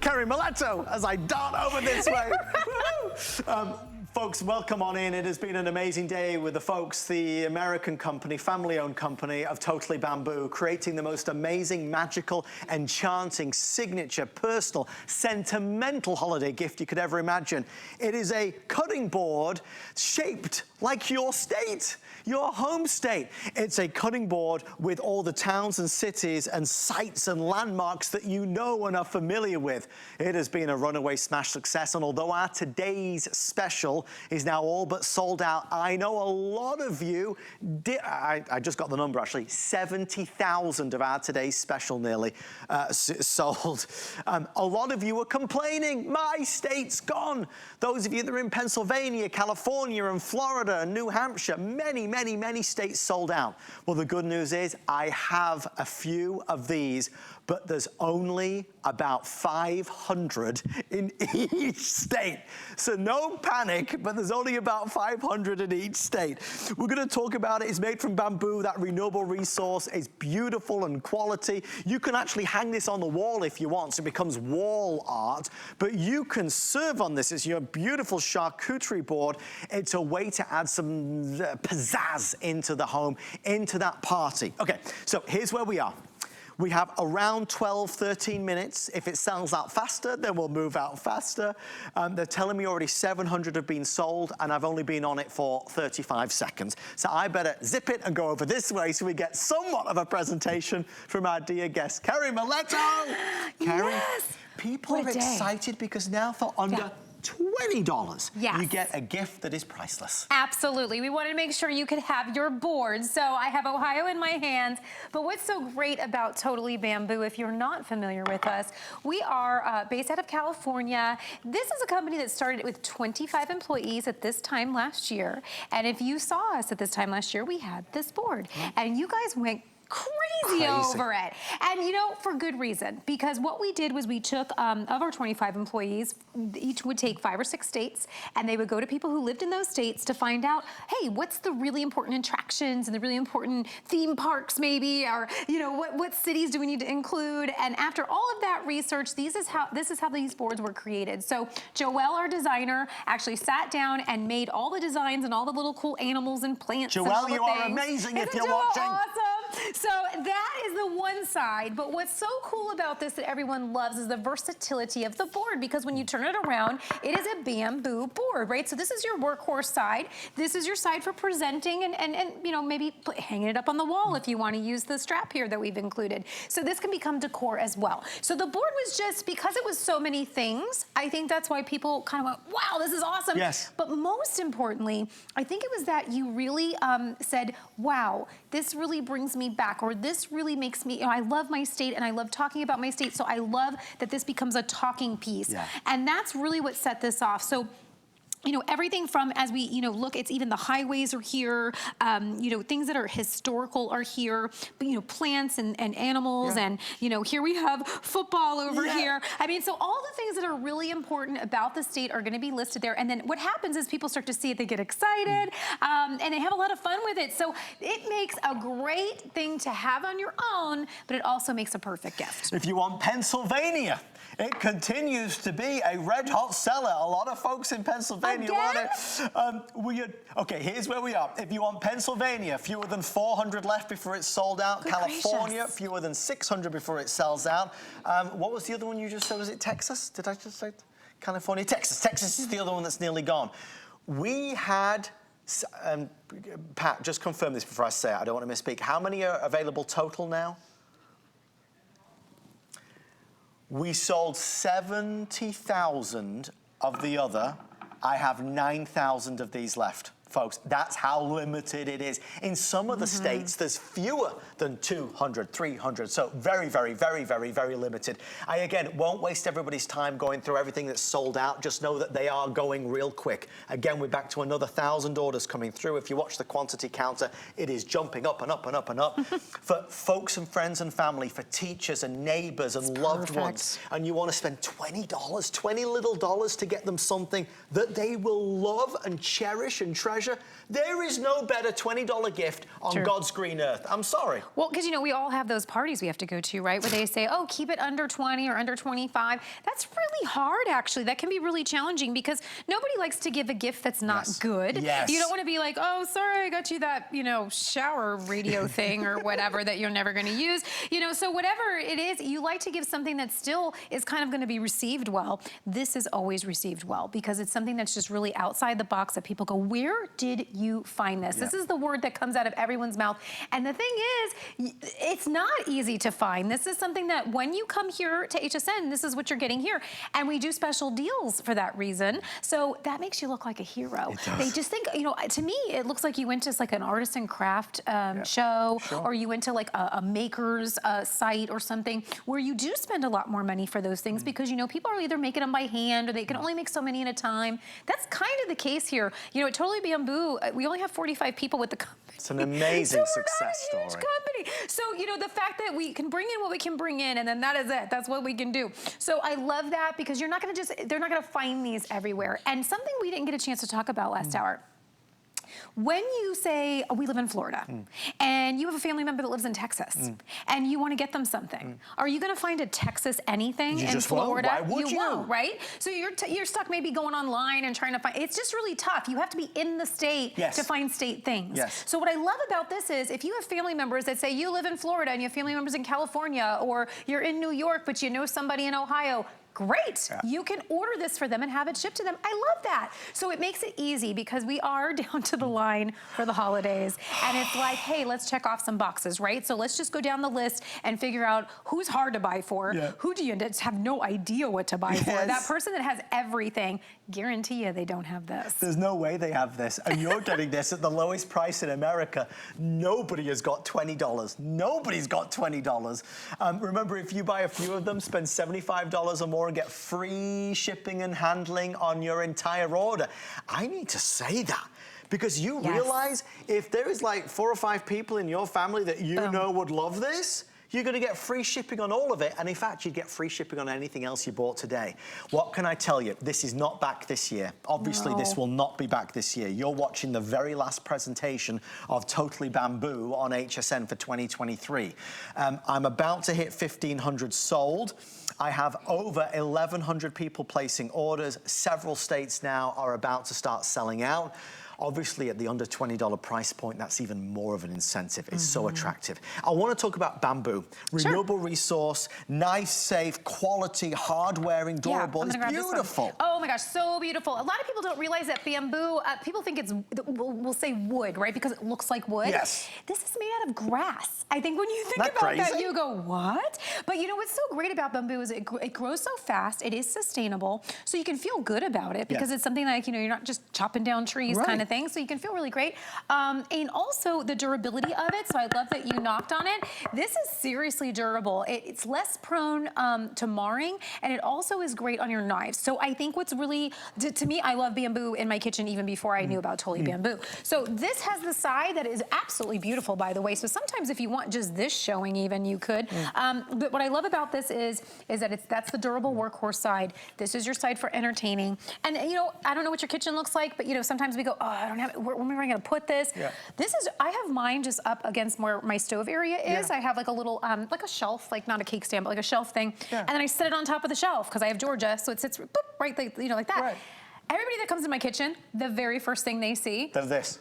Kerry Miletto as I dart over this way. Folks, welcome on in. It has been an amazing day with the folks, the American company, family-owned company of Totally Bamboo, creating the most amazing, magical, enchanting, signature, personal, sentimental holiday gift you could ever imagine. It is a cutting board shaped like your state, your home state. It's a cutting board with all the towns and cities and sites and landmarks that you know and are familiar with. It has been a runaway smash success, and although our today's special is now all but sold out, I know a lot of you did. I just got the number actually, 70,000 of our today's special nearly sold. A lot of you were complaining, my state's gone. Those of you that are in Pennsylvania, California and Florida and New Hampshire, many states sold out. Well, the good news is I have a few of these, but there's only about 500 in each state. So no panic, but there's only about 500 in each state. We're gonna talk about it. It's made from bamboo, that renewable resource. It's beautiful and quality. You can actually hang this on the wall if you want, so it becomes wall art, but you can serve on this. It's your beautiful charcuterie board. It's a way to add some pizzazz into the home, into that party. Okay, so here's where we are. We have around 12, 13 minutes. If it sells out faster, then we'll move out faster. They're telling me already 700 have been sold, and I've only been on it for 35 seconds. So I better zip it and go over this way so we get somewhat of a presentation from our dear guest, Kerry Miletto. Kerry, yes. People are excited because now for under $20, yes, you get a gift that is priceless. Absolutely. We wanted to make sure you could have your board. So I have Ohio in my hands. But what's so great about Totally Bamboo, if you're not familiar with us, we are based out of California. This is a company that started with 25 employees at this time last year. And if you saw us at this time last year, we had this board. And you guys went crazy over it. And you know, for good reason, because what we did was we took, of our 25 employees, each would take 5 or 6 states, and they would go to people who lived in those states to find out, hey, what's the really important attractions and the really important theme parks maybe, or you know, what cities do we need to include? And after all of that research, this is how these boards were created. So Joelle, our designer, actually sat down and made all the designs and all the little cool animals and plants. Joelle, you are amazing. If you're watching. Awesome. So that is the one side, but what's so cool about this that everyone loves is the versatility of the board, because when you turn it around, it is a bamboo board, right? So this is your workhorse side. This is your side for presenting and you know, maybe hanging it up on the wall if you want to use the strap here that we've included. So this can become decor as well. So the board was just, because it was so many things, I think that's why people kind of went, wow, this is awesome. Yes. But most importantly, I think it was that you really said, wow, this really brings me back, or this really makes me, you know, I love my state and I love talking about my state, so I love that this becomes a talking piece. Yeah. And that's really what set this off. So, you know, everything from, as we, you know, look, it's even the highways are here, you know, things that are historical are here, but, you know, plants and animals, and, you know, here we have football over here. I mean, so all the things that are really important about the state are going to be listed there. And then what happens is people start to see it, they get excited, and they have a lot of fun with it. So it makes a great thing to have on your own, but it also makes a perfect gift. If you want Pennsylvania, it continues to be a red hot seller. A lot of folks in Pennsylvania want it. Okay, here's where we are. If you want Pennsylvania, fewer than 400 left before it's sold out. Good California, gracious. Fewer than 600 before it sells out. What was the other one you just said? Was it Texas? Did I just say California? Texas. Texas is the other one that's nearly gone. We had, Pat, just confirm this before I say it. I don't want to misspeak. How many are available total now? We sold 70,000 of the other. I have 9,000 of these left. Folks, that's how limited it is. In some of the states, there's fewer than 200, 300. So very limited. I, again, won't waste everybody's time going through everything that's sold out. Just know that they are going real quick. Again, we're back to another 1,000 orders coming through. If you watch the quantity counter, it is jumping up and up and up and up. For folks and friends and family, for teachers and neighbors and loved ones, and you want to spend $20, 20 little dollars to get them something that they will love and cherish and treasure, treasure. There is no better $20 gift on God's green earth. I'm sorry. Well, because, you know, we all have those parties we have to go to, right? Where they say, oh, keep it under 20 or under 25. That's really hard, actually. That can be really challenging because nobody likes to give a gift that's not good. Yes. You don't want to be like, oh, sorry, I got you that, you know, shower radio thing or whatever that you're never going to use. You know, so whatever it is, you like to give something that still is kind of going to be received well. This is always received well because it's something that's just really outside the box that people go, where did you find this? This is the word that comes out of everyone's mouth. And the thing is, it's not easy to find. This is something that when you come here to HSN, this is what you're getting here. And we do special deals for that reason. So that makes you look like a hero. They just think, you know, to me, it looks like you went to like an artist and craft show, or you went to like a maker's site or something where you do spend a lot more money for those things because, you know, people are either making them by hand or they can only make so many at a time. That's kind of the case here. You know, at Totally Bamboo, we only have 45 people with the company. It's an amazing success story. Huge company. So, you know, the fact that we can bring in what we can bring in and then that is it. That's what we can do. So I love that because you're not going to they're not going to find these everywhere. And something we didn't get a chance to talk about last hour. When you say, oh, we live in Florida, and you have a family member that lives in Texas, and you want to get them something, are you going to find a Texas anything in Florida? Why would you? Won't, right? So you're stuck maybe going online and trying to find, it's just really tough. You have to be in the state to find state things. So what I love about this is if you have family members that say you live in Florida and you have family members in California, or you're in New York, but you know somebody in Ohio, great. You can order this for them and have it shipped to them. I love that. So it makes it easy because we are down to the line for the holidays. And it's like, hey, let's check off some boxes, right? So let's just go down the list and figure out who's hard to buy for. Who do you just have no idea what to buy for? That person that has everything, guarantee you they don't have this. There's no way they have this. And you're getting this at the lowest price in America. Nobody has got $20. Nobody's got $20. Remember, if you buy a few of them, spend $75 or more and get free shipping and handling on your entire order. I need to say that because you realize if there is like 4 or 5 people in your family that you know would love this, you're going to get free shipping on all of it. And in fact, you'd get free shipping on anything else you bought today. What can I tell you? This is not back this year. Obviously, this will not be back this year. You're watching the very last presentation of Totally Bamboo on HSN for 2023. I'm about to hit 1,500 sold. I have over 1,100 people placing orders. Several states now are about to start selling out. Obviously, at the under $20 price point, that's even more of an incentive. It's so attractive. I want to talk about bamboo. Renewable resource, nice, safe, quality, hard-wearing, durable. It's beautiful. Oh my gosh, so beautiful. A lot of people don't realize that bamboo, people think it's, we'll say wood, right? Because it looks like wood. This is made out of grass. I think when you think about that, you go, what? But you know what's so great about bamboo is it grows so fast, it is sustainable, so you can feel good about it because it's something like, you know, you're not just chopping down trees kind of thing, so you can feel really great. And also the durability of it, so I love that you knocked on it. This is seriously durable. It's less prone to marring, and it also is great on your knives. So I think what's really, to me, I love bamboo in my kitchen even before I knew about Totally Bamboo. So this has the side that is absolutely beautiful, by the way. So sometimes if you want just this showing even, you could. But what I love about this is that that's the durable workhorse side. This is your side for entertaining. And you know, I don't know what your kitchen looks like, but you know, sometimes we go, oh, I don't have it. Where am I gonna put this? This is, I have mine just up against where my stove area is. I have like a little, like a shelf, like not a cake stand, but like a shelf thing. And then I set it on top of the shelf because I have Georgia, so it sits boop, right, like, you know, like that. Everybody that comes in my kitchen, the very first thing they see. Does this.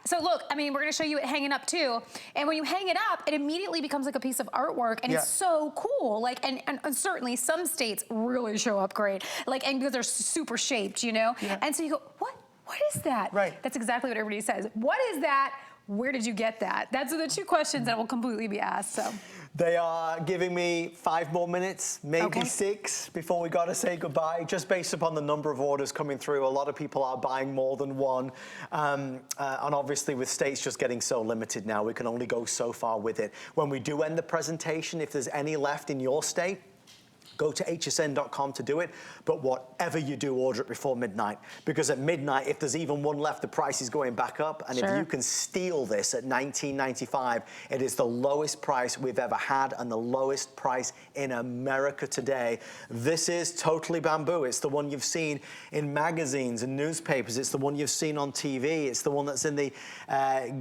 So look, I mean, we're gonna show you it hanging up too. And when you hang it up, it immediately becomes like a piece of artwork and it's so cool. Like, and certainly some states really show up great. Like, and because they're super shaped, you know? And so you go, what is that? That's exactly what everybody says. What is that? Where did you get that? That's the 2 questions that will completely be asked, so. They are giving me 5 more minutes, maybe 6, before we got to say goodbye, just based upon the number of orders coming through. A lot of people are buying more than one. And obviously with states just getting so limited now, we can only go so far with it. When we do end the presentation, if there's any left in your state, Go to hsn.com to do it, but whatever you do, order it before midnight. Because at midnight, if there's even one left, the price is going back up. And if you can steal this at $19.95, it is the lowest price we've ever had and the lowest price in America today. This is Totally Bamboo. It's the one you've seen in magazines and newspapers. It's the one you've seen on TV. It's the one that's in the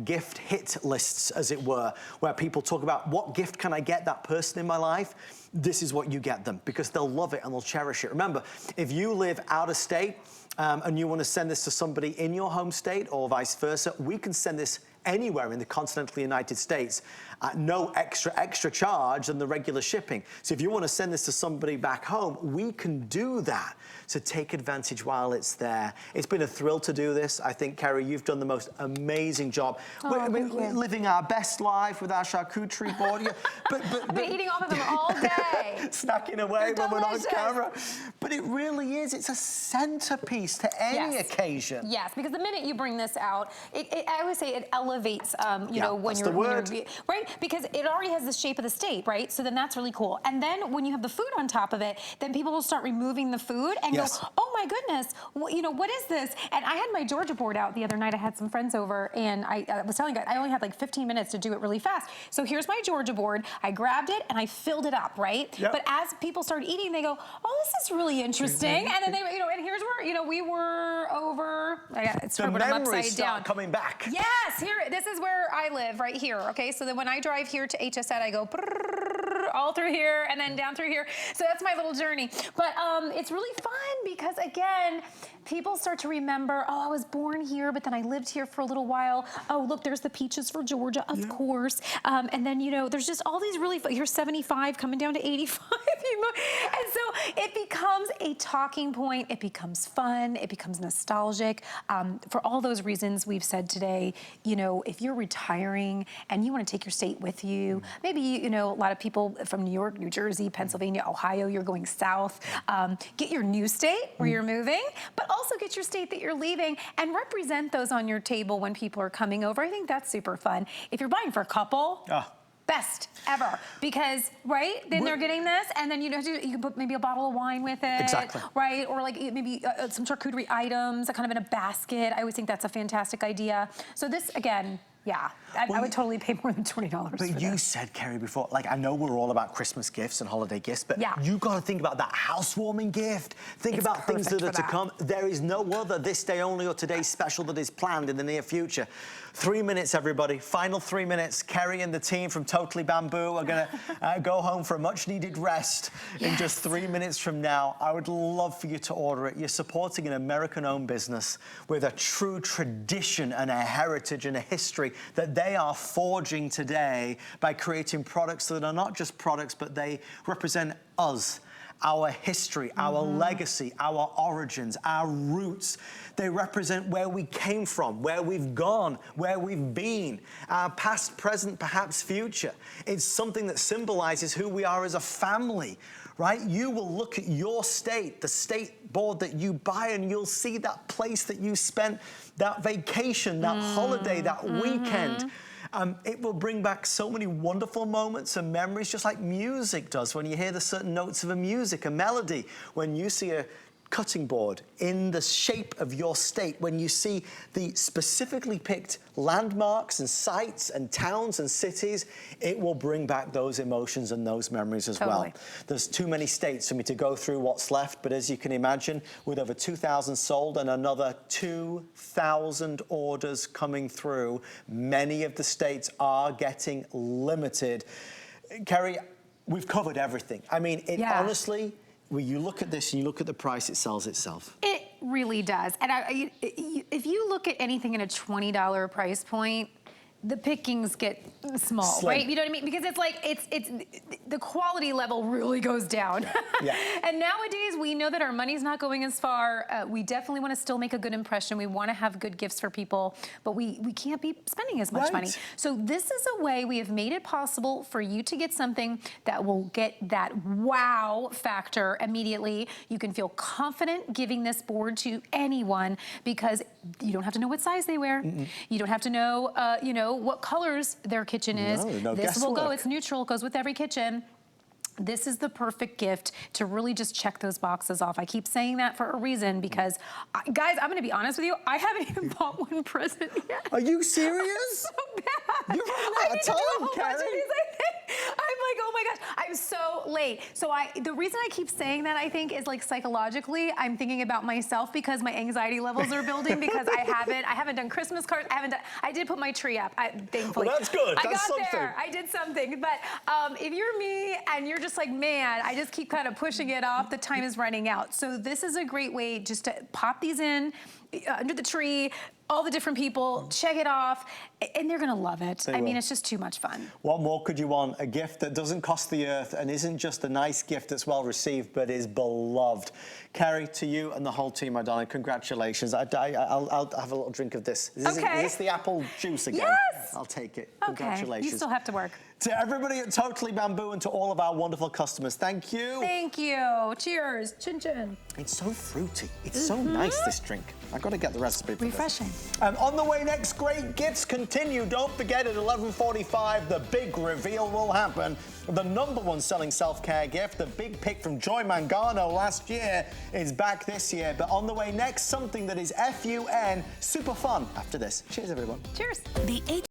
gift hit lists, as it were, where people talk about what gift can I get that person in my life? This is what you get them, because they'll love it and they'll cherish it. Remember, if you live out of state and you want to send this to somebody in your home state or vice versa, we can send this anywhere in the continental United States at no extra charge than the regular shipping. So if you want to send this to somebody back home, we can do that. So take advantage while it's there. It's been a thrill to do this. I think, Kerry, you've done the most amazing job. We're living our best life with our charcuterie board. I've been eating off of them all day. Snacking away when we're on camera. But it really is. It's a centerpiece to any occasion. Yes, because the minute you bring this out, I always say it elevates, you know, when you're right? Because it already has the shape of the state, right? So then that's really cool. And then when you have the food on top of it, then people will start removing the food and go, oh my goodness, you know, what is this? And I had my Georgia board out the other night. I had some friends over and I was telling you, I only had like 15 minutes to do it really fast. So here's my Georgia board. I grabbed it and I filled it up, right? But as people started eating, they go, oh, this is really interesting. And then they, you know, and here's where, you know, we were over, it's sort of when I'm upside down. Coming back. Yes, here, this is where I live, right here, okay? So then when I drive here to HSN, I go all through here and then down through here. So that's my little journey. But it's really fun because, again, people start to remember, oh, I was born here, but then I lived here for a little while. Oh, look, there's the peaches for Georgia, of course. And then, you know, there's just all these really fun, here's 75 coming down to 85. And so it becomes a talking point. It becomes fun. It becomes nostalgic. For all those reasons we've said today, you know, if you're retiring and you want to take your state with you, maybe, you know, a lot of people from New York, New Jersey, Pennsylvania, Ohio, you're going south. Get your new state where you're moving, but also get your state that you're leaving and represent those on your table when people are coming over. I think that's super fun. If you're buying for a couple, best ever, because then they're getting this, and then you can put maybe a bottle of wine with it, right? Or like maybe some charcuterie items, kind of in a basket. I always think that's a fantastic idea. So this again. Yeah, I would totally pay more than $20 But you said, Kerry, before, like, I know we're all about Christmas gifts and holiday gifts, but you got to think about that housewarming gift. Think about things that are to come. There is no other this day only or today's special that is planned in the near future. 3 minutes, everybody. Final 3 minutes. Kerry and the team from Totally Bamboo are going to go home for a much-needed rest in just 3 minutes from now. I would love for you to order it. You're supporting an American-owned business with a true tradition and a heritage and a history that they are forging today by creating products that are not just products, but they represent us, our history, our legacy, our origins, our roots. They represent where we came from, where we've gone, where we've been, our past, present, perhaps future. It's something that symbolizes who we are as a family, right? You will look at your state, the state board that you buy, and you'll see that place that you spent, that vacation, that holiday, that weekend. It will bring back so many wonderful moments and memories, just like music does. When you hear the certain notes of a music, a melody, when you see a cutting board in the shape of your state, when you see the specifically picked landmarks and sites and towns and cities, it will bring back those emotions and those memories as well. There's too many states for me to go through what's left, but as you can imagine, with over 2,000 sold and another 2,000 orders coming through, many of the states are getting limited. Kerry, we've covered everything. I mean, honestly, when you look at this and you look at the price, it sells itself. It really does. And if you look at anything in a $20 price point, the pickings get small, right? You know what I mean? Because it's like, it's the quality level really goes down. And nowadays, we know that our money's not going as far. We definitely want to still make a good impression. We want to have good gifts for people, but we can't be spending as much money. So this is a way we have made it possible for you to get something that will get that wow factor immediately. You can feel confident giving this board to anyone because you don't have to know what size they wear. You don't have to know, you know, what colors their kitchen is. This will go, it's neutral, it goes with every kitchen. This is the perfect gift to really just check those boxes off. I keep saying that for a reason because, guys, I'm gonna be honest with you, I haven't even bought one present yet. Are you serious? So bad. You're running out of time, Carrie. I'm like, oh my gosh, I'm so late. So the reason I keep saying that, I think, is like psychologically, I'm thinking about myself because my anxiety levels are building because I haven't done Christmas cards. I did put my tree up, thankfully. Well, that's good. I That's got something. there. I did something. But if you're me and you're just like, man, I just keep kind of pushing it off, the time is running out. So this is a great way just to pop these in under the tree, all the different people, check it off, and they're gonna love it. I mean, it's just too much fun. What more could you want? A gift that doesn't cost the earth and isn't just a nice gift that's well received, but is beloved. Carrie, to you and the whole team, my darling, congratulations. I'll have a little drink of this. Is this the apple juice again? Yes! I'll take it. Okay, Congratulations. you still have to work. To everybody at Totally Bamboo and to all of our wonderful customers, thank you. Thank you. Cheers. Chin chin. It's so fruity. It's so nice, this drink. I've got to get the recipe for Refreshing. this. On the way next, great gifts continue. Don't forget at 11:45, the big reveal will happen. The #1 selling self-care gift, the big pick from Joy Mangano last year, is back this year. But on the way next, something that is FUN, super fun after this. Cheers, everyone. Cheers. The